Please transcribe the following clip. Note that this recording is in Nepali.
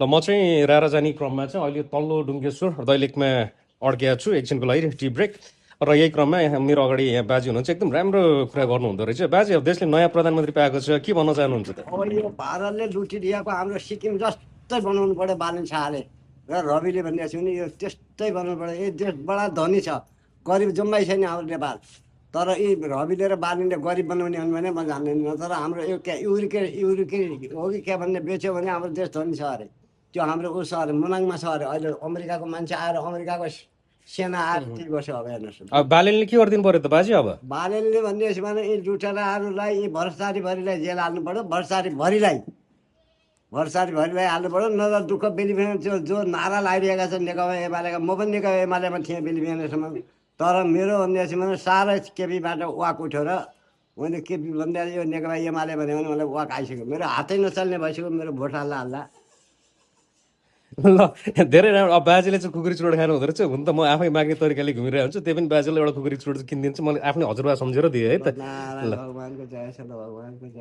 ल म चाहिँ रारा जाने क्रममा चाहिँ अहिले तल्लो डुङ्गेश्वर दैलेखमा अड्केको छु एकछिनको लागि टी ब्रेक र यही क्रममा यहाँ मेरो अगाडि यहाँ बाजे हुनुहुन्छ एकदम राम्रो कुरा गर्नुहुँदो रहेछ बाजे अब देशले नयाँ प्रधानमन्त्री पाएको छ के भन्न चाहनुहुन्छ त अब यो भारतले लुटिदिएको हाम्रो सिक्किम जस्तै बनाउनु पर्यो बालन शाहले र रविले भनिदिएको छ भने यो त्यस्तै बनाउनु पर्यो यो देश बडा धनी छ गरिब जम्मै छैन हाम्रो नेपाल तर यी रविले र बालनले गरिब बनाउने हो भने म जान्दैन तर हाम्रो यो क्या युरिक हो कि क्या भन्ने बेच्यो भने हाम्रो देश धनी छ अरे त्यो हाम्रो ऊ छ अरे मुनाङमा छ अरे अहिले अमेरिकाको मान्छे आएर अमेरिकाको सेना आएर के गर्छ अब हेर्नुहोस् अब बालेनले के गरिदिनु पर्यो त बाजे अब बालनले भनिदिएपछि भने यी लुटेराहरूलाई यी भ्रष्टाचारीभरिलाई जेल हाल्नु पर्यो भ्रष्टाचारीभरिलाई हाल्नु पर्यो नत्र दुःख बेलिबिहान त्यो जो नारा लगाइरहेका छन् नेकपा एमालेका म पनि नेकपा एमालेमा थिएँ बेलिबिहानसम्म तर मेरो भन्दैछ भने साह्रै केपीबाट वाक उठ्यो र मैले केपी भन्दा यो नेकपा एमाले भन्यो भने मलाई वाक आइसक्यो मेरो हातै नचल्ने भइसक्यो मेरो भोट हाल्दा ल धेरै राम्रो अब बाजेले चाहिँ खुकुरी चुरोट खानु हुँदो रहेछ हुन त म आफै माग्ने तरिकाले घुमिरहेको हुन्छु त्यही पनि बाजेले एउटा खुकुरी चुरोट किनिदिन्छु मैले आफ्नै हजुरबा सम्झेर दिएँ है त नारायण भगवानको जय छ भगवानको जय